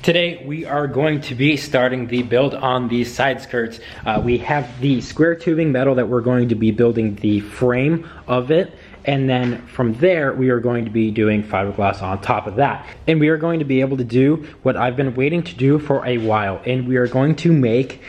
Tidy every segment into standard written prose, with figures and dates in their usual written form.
Today we are going to be starting the build on these side skirts. We have the square tubing metal that we're going to be building the frame of it. And then from there, we are going to be doing fiberglass on top of that. And we are going to be able to do what I've been waiting to do for a while. And we are going to make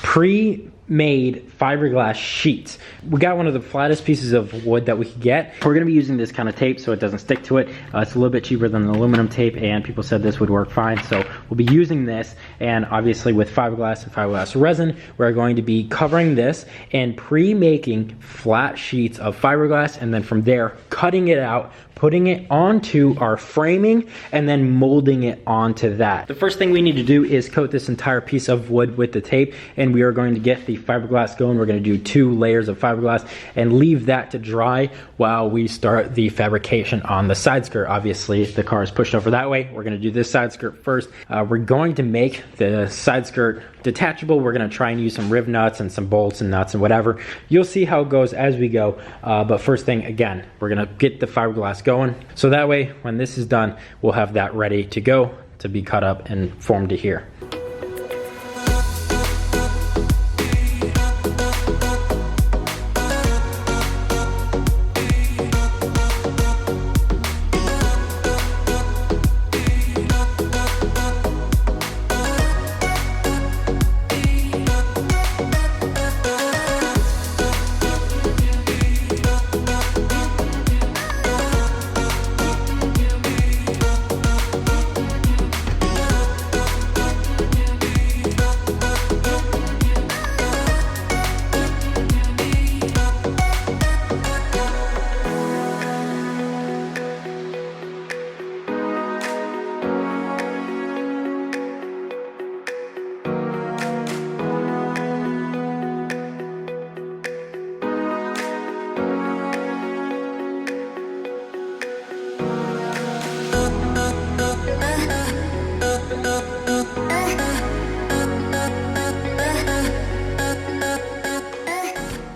pre-made fiberglass sheets. We got one of the flattest pieces of wood that we could get. We're gonna be using this kind of tape so it doesn't stick to it. It's a little bit cheaper than the aluminum tape, and people said this would work fine. So we'll be using this, and obviously with fiberglass and fiberglass resin, we're going to be covering this and pre-making flat sheets of fiberglass, and then from there, cutting it out, putting it onto our framing, and then molding it onto that. The first thing we need to do is coat this entire piece of wood with the tape, and we are going to get the fiberglass going. We're going to do 2 layers of fiberglass and leave that to dry while we start the fabrication on the side skirt. Obviously, the car is pushed over that way. We're going to do this side skirt first. We're going to make the side skirt detachable. We're going to try and use some riv nuts and some bolts and nuts and whatever. You'll see how it goes as we go. But first thing, again, we're going to get the fiberglass going. So that way, when this is done, we'll have that ready to go to be cut up and formed to here.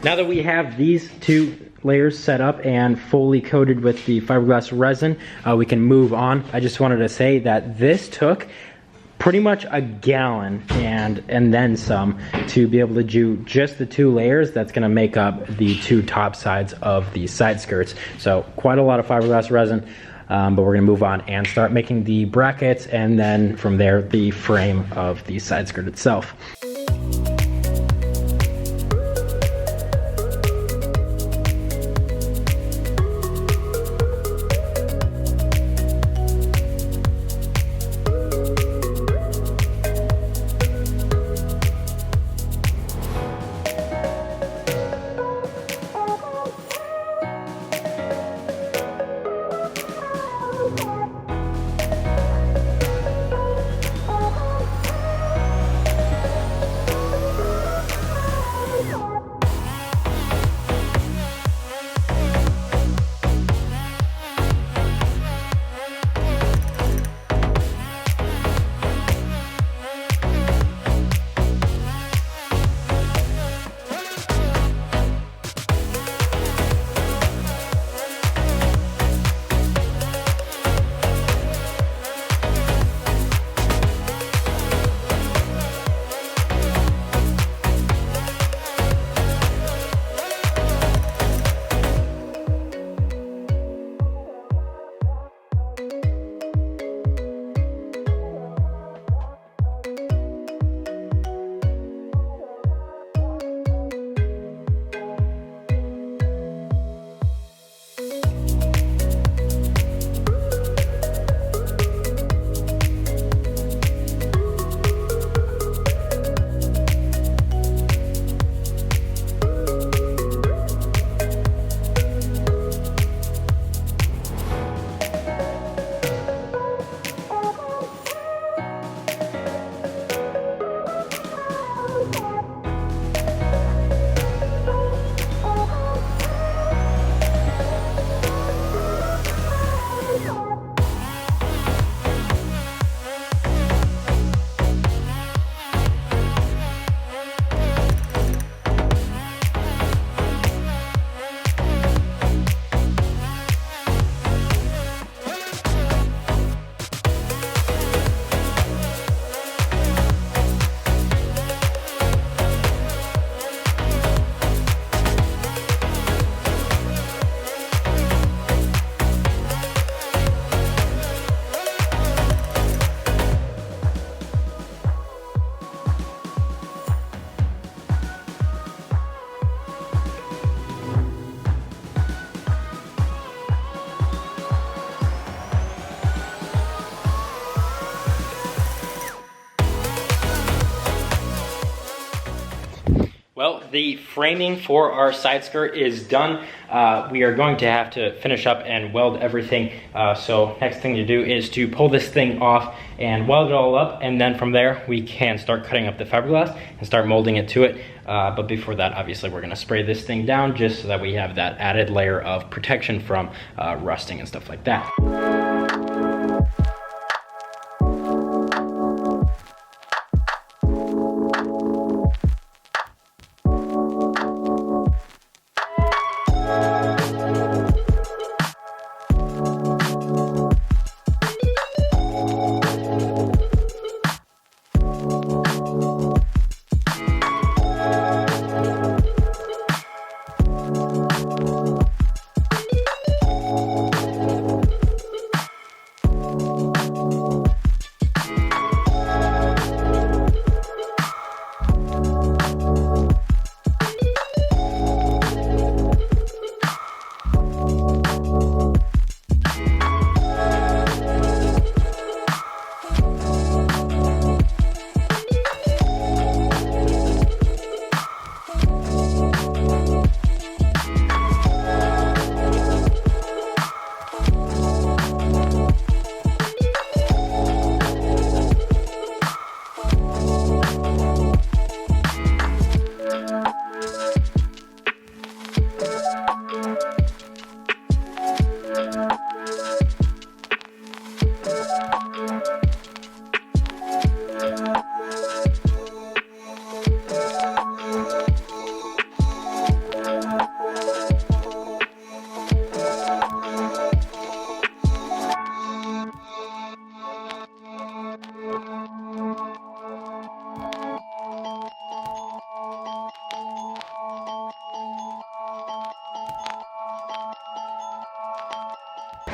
Now that we have these 2 layers set up and fully coated with the fiberglass resin, we can move on. I just wanted to say that this took pretty much a gallon and then some to be able to do just the 2 layers that's going to make up the 2 top sides of the side skirts. So quite a lot of fiberglass resin, but we're going to move on and start making the brackets, and then from there the frame of the side skirt itself. the framing for our side skirt is done. We are going to have to finish up and weld everything. So next thing to do is to pull this thing off and weld it all up, and then from there we can start cutting up the fiberglass and start molding it to it. But before that, obviously we're gonna spray this thing down just so that we have that added layer of protection from rusting and stuff like that.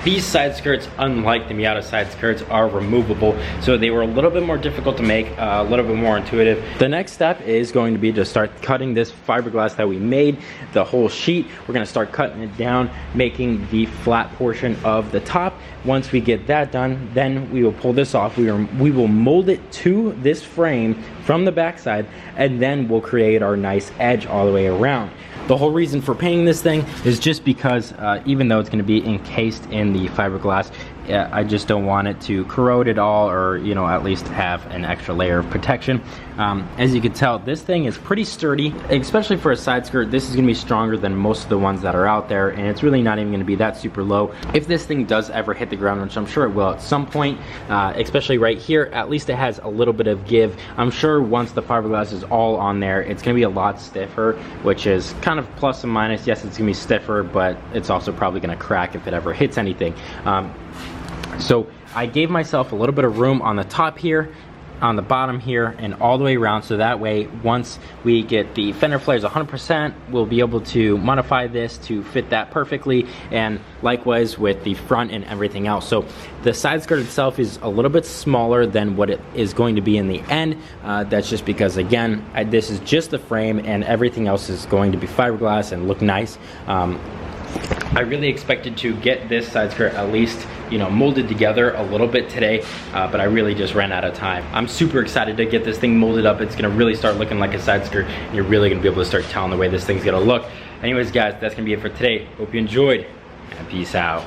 These side skirts, unlike the Miata side skirts, are removable, so they were a little bit more difficult to make, a little bit more intuitive. The next step is going to be to start cutting this fiberglass that we made, the whole sheet. We're gonna start cutting it down, making the flat portion of the top. Once we get that done, then we will pull this off. We will mold it to this frame from the backside, and then we'll create our nice edge all the way around. The whole reason for painting this thing is just because even though it's going to be encased in the fiberglass, I just don't want it to corrode at all, or at least have an extra layer of protection. As you can tell, this thing is pretty sturdy, especially for a side skirt. This is going to be stronger than most of the ones that are out there, and it's really not even going to be that super low. If this thing does ever hit the ground, which I'm sure it will at some point, especially right here, at least it has a little bit of give. I'm sure once the fiberglass is all on there, it's going to be a lot stiffer, which is kind of plus and minus. Yes, it's going to be stiffer, but it's also probably going to crack if it ever hits anything. So I gave myself a little bit of room on the top here, on the bottom here, and all the way around, so that way once we get the fender flares 100%, we'll be able to modify this to fit that perfectly, and likewise with the front and everything else. So the side skirt itself is a little bit smaller than what it is going to be in the end. That's just because, again, this is just the frame and everything else is going to be fiberglass and look nice. I really expected to get this side skirt at least, molded together a little bit today, but I really just ran out of time. I'm super excited to get this thing molded up. It's gonna really start looking like a side skirt, and you're really gonna be able to start telling the way this thing's gonna look. Anyways, guys, that's gonna be it for today. Hope you enjoyed, and peace out.